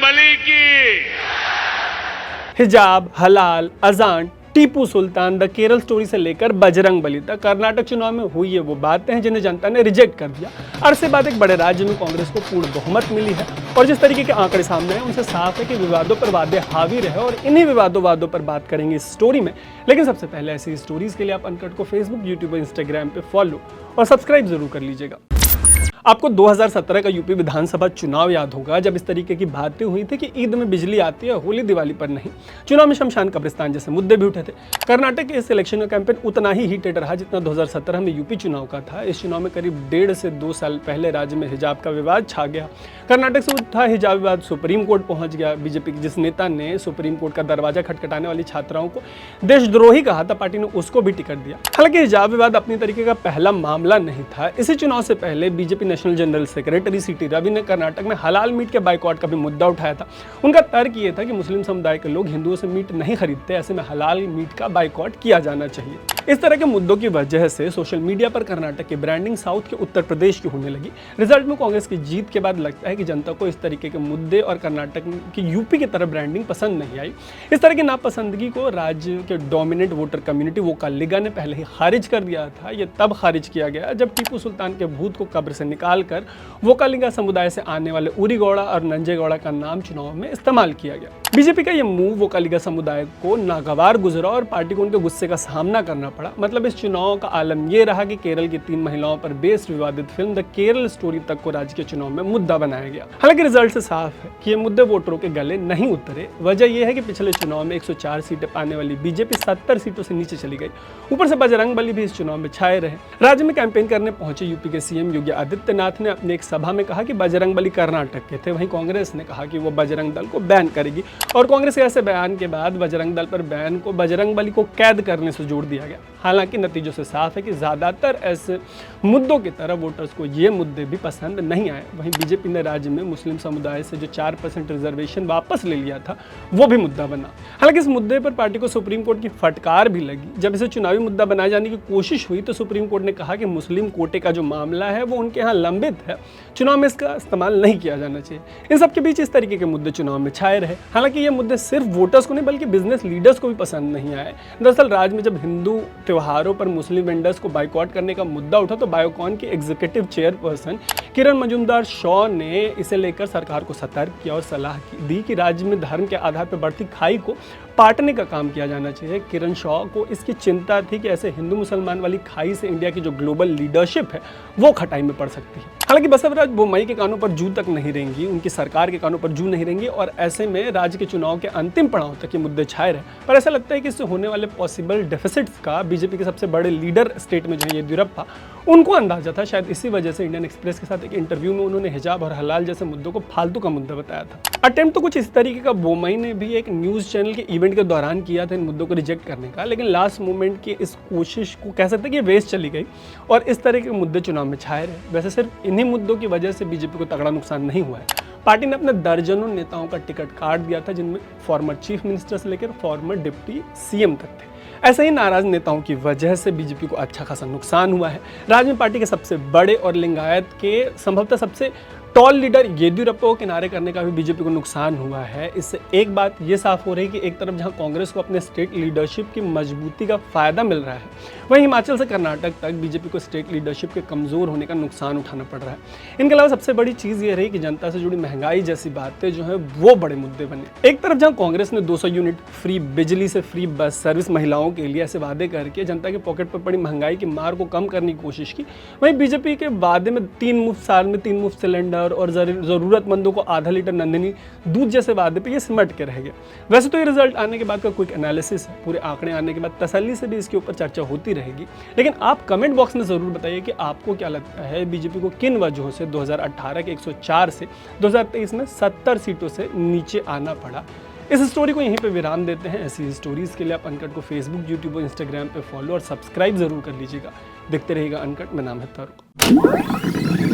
बली की। हिजाब, हलाल, अजान, टीपू सुल्तान, द केरल स्टोरी से लेकर बजरंग बली तक कर्नाटक चुनाव में हुई है वो बातें हैं जिन्हें जनता ने रिजेक्ट कर दिया। अरसे बाद एक बड़े राज्य में कांग्रेस को पूर्ण बहुमत मिली है और जिस तरीके के आंकड़े सामने हैं उनसे साफ है कि विवादों पर वादे हावी रहे और इन्हीं वादों पर बात करेंगे इस स्टोरी में। लेकिन सबसे पहले ऐसी स्टोरीज के लिए आप अनकट को फेसबुक, यूट्यूब और इंस्टाग्राम पे फॉलो और सब्सक्राइब जरूर कर लीजिएगा। आपको 2017 का यूपी विधानसभा चुनाव याद होगा जब इस तरीके की बातें हुई थी कि ईद में बिजली आती है, होली दिवाली पर नहीं। चुनाव में शमशान कब्रिस्तान जैसे मुद्दे भी उठे थे। कर्नाटक के इस इलेक्शन का कैंपेन उतना ही हीटेड रहा जितना 2017 में यूपी चुनाव का था। इस चुनाव में करीब 1.5 से 2 साल पहले राज्य में हिजाब का विवाद छा गया। कर्नाटक से उठा हिजाब विवाद सुप्रीम कोर्ट पहुंच गया। बीजेपी के जिस नेता ने सुप्रीम कोर्ट का दरवाजा खटखटाने वाली छात्राओं को देशद्रोही कहा था, पार्टी ने उसको भी टिकट दिया। हालांकि हिजाब विवाद अपनी तरीके का पहला मामला नहीं था। इसी चुनाव से पहले बीजेपी नेशनल जनरल सेक्रेटरी सीटी रवि ने कर्नाटक में हलाल मीट के बाइकआउट का भी मुद्दा उठाया था। उनका तर्क ये था कि मुस्लिम समुदाय के लोग हिंदुओं से मीट नहीं खरीदते, ऐसे में हलाल मीट का बाइकआउट किया जाना चाहिए। इस तरह के मुद्दों की वजह से सोशल मीडिया पर कर्नाटक की ब्रांडिंग साउथ के उत्तर प्रदेश की होने लगी। रिजल्ट में कांग्रेस की जीत के बाद लगता है कि जनता को इस तरीके के मुद्दे और कर्नाटक की यूपी की तरह ब्रांडिंग पसंद नहीं आई। इस तरह की नापसंदगी को राज्य के डोमिनेंट वोटर कम्युनिटी वोकालिगा ने पहले ही खारिज कर दिया था। यह तब खारिज किया गया जब टीपू सुल्तान के भूत को कब्र से निकालकर वोकालिगा समुदाय से आने वाले उरीगौड़ा और नंजेगौड़ा का नाम चुनाव में इस्तेमाल किया गया। बीजेपी का यह मूव वोकालिगा समुदाय को नागवार गुजरा और पार्टी को उनके गुस्से का सामना करना पड़ा। मतलब इस चुनाव का आलम यह रहा कि केरल की 3 महिलाओं पर बेस्ड विवादित फिल्म द केरल स्टोरी तक को राज्य के चुनाव में मुद्दा बनाया गया। हालांकि रिजल्ट से साफ है कि ये मुद्दे वोटरों के गले नहीं उतरे। वजह यह है कि पिछले चुनाव में 104 सीटें पाने वाली बीजेपी 70 सीटों से नीचे चली गई। ऊपर से बजरंग बली भी इस चुनाव में छाए रहे। राज्य में कैंपेन करने पहुंचे यूपी के सीएम योगी आदित्यनाथ ने अपनी एक सभा में कहा कि बजरंग बली कर्नाटक के थे। वहीं कांग्रेस ने कहा कि वो बजरंग दल को बैन करेगी और कांग्रेस के ऐसे बयान के बाद बजरंग दल पर बैन को बजरंग बली को कैद करने से जोड़ दिया गया। हालांकि नतीजों से साफ है कि ज्यादातर ऐसे मुद्दों की तरह वोटर्स को ये मुद्दे भी पसंद नहीं आए। वहीं बीजेपी ने राज्य में मुस्लिम समुदाय से जो 4% रिजर्वेशन वापस ले लिया था वो भी मुद्दा बना। हालांकि इस मुद्दे पर पार्टी को सुप्रीम कोर्ट की फटकार भी लगी। जब इसे चुनावी मुद्दा बनाए जाने की कोशिश हुई तो सुप्रीम कोर्ट ने कहा कि मुस्लिम कोटे का जो मामला है वो उनके यहाँ लंबित है, चुनाव में इसका इस्तेमाल नहीं किया जाना चाहिए। इन सबके बीच इस तरीके के मुद्दे चुनाव में छाए रहे। हालांकि ये मुद्दे सिर्फ वोटर्स को नहीं बल्कि बिजनेस लीडर्स को भी पसंद नहीं आए। दरअसल राज्य में जब हिंदू त्योहारों पर मुस्लिम वेंडर्स को बाइकआउट करने का मुद्दा उठा तो बायोकॉन के एग्जीक्यूटिव चेयरपर्सन किरण मजूमदार शॉ ने इसे लेकर सरकार को सतर्क किया और सलाह दी कि राज्य में धर्म के आधार पर बढ़ती खाई को पाटने का काम किया जाना चाहिए। किरण शॉ को इसकी चिंता थी कि ऐसे हिंदू मुसलमान वाली खाई से इंडिया की जो ग्लोबल लीडरशिप है वो खटाई में पड़ सकती है। हालांकि बसवराज बोम्मई के कानों पर जू तक नहीं रहेंगी, उनकी सरकार के कानों पर जू नहीं रहेंगी और ऐसे में राज्य के चुनाव के अंतिम पड़ाव तक ये मुद्दे छाए रहे। पर ऐसा लगता है कि इससे होने वाले पॉसिबल डेफिसिट्स का बीजेपी के सबसे बड़े लीडर स्टेट में जो है येदियुरप्पा, उनको अंदाजा था। शायद इसी वजह से इंडियन एक्सप्रेस के साथ एक इंटरव्यू में उन्होंने हिजाब और हलाल जैसे मुद्दों को फालतू का मुद्दा बताया था। अटेम्प्ट तो कुछ इस तरीके का बोम्मई ने भी एक न्यूज़ चैनल के इवेंट के दौरान किया था इन मुद्दों को रिजेक्ट करने का, लेकिन लास्ट मोमेंट की इस कोशिश को कह सकते हैं कि वेस्ट चली गई और इस तरह के मुद्दे चुनाव में छाए रहे। वैसे सिर्फ इन्हीं मुद्दों की वजह से बीजेपी को तगड़ा नुकसान नहीं हुआ है। पार्टी ने अपने दर्जनों नेताओं का टिकट काट दिया था, जिनमें फॉर्मर चीफ मिनिस्टर से लेकर फॉर्मर डिप्टी सीएम तक थे। ऐसे ही नाराज नेताओं की वजह से बीजेपी को अच्छा खासा नुकसान हुआ है। राज्य में पार्टी के सबसे बड़े और लिंगायत के संभवतः सबसे टॉल लीडर येदियुरप्पा को किनारे करने का भी बीजेपी को नुकसान हुआ है। इससे एक बात ये साफ हो रही है कि एक तरफ जहां कांग्रेस को अपने स्टेट लीडरशिप की मजबूती का फायदा मिल रहा है, वहीं हिमाचल से कर्नाटक तक बीजेपी को स्टेट लीडरशिप के कमजोर होने का नुकसान उठाना पड़ रहा है। इनके अलावा सबसे बड़ी चीज ये रही कि जनता से जुड़ी महंगाई जैसी बातें जो है वो बड़े मुद्दे बने। एक तरफ जहां कांग्रेस ने 200 यूनिट फ्री बिजली से फ्री बस सर्विस महिलाओं के लिए ऐसे वादे करके जनता के पॉकेट पर पड़ी महंगाई की मार को कम करने की कोशिश की, वहीं बीजेपी के वादे में 3 मुफ्त साल में 3 मुफ्त सिलेंडर और जरूरतमंदों को आधा लीटर नंदिनी दूध जैसे वादे पे ये सिमट के रह गए। वैसे तो ये रिजल्ट आने के बाद का क्विक एनालिसिस है, पूरे आंकड़े आने के बाद तसल्ली से भी इसके ऊपर चर्चा होती रहेगी। लेकिन आप कमेंट बॉक्स में जरूर बताइए कि आपको क्या लगता है बीजेपी को किन वजहों से 2018 के 104 से 2023 में 70 सीटों से नीचे आना पड़ा। इस स्टोरी को यहीं पे विराम देते हैं। ऐसी स्टोरीज के लिए आप अनकट को फेसबुक, यूट्यूब और इंस्टाग्राम पे फॉलो और सब्सक्राइब जरूर कर लीजिएगा। देखते रहिएगा अनकट। मेरा नाम है तारुक।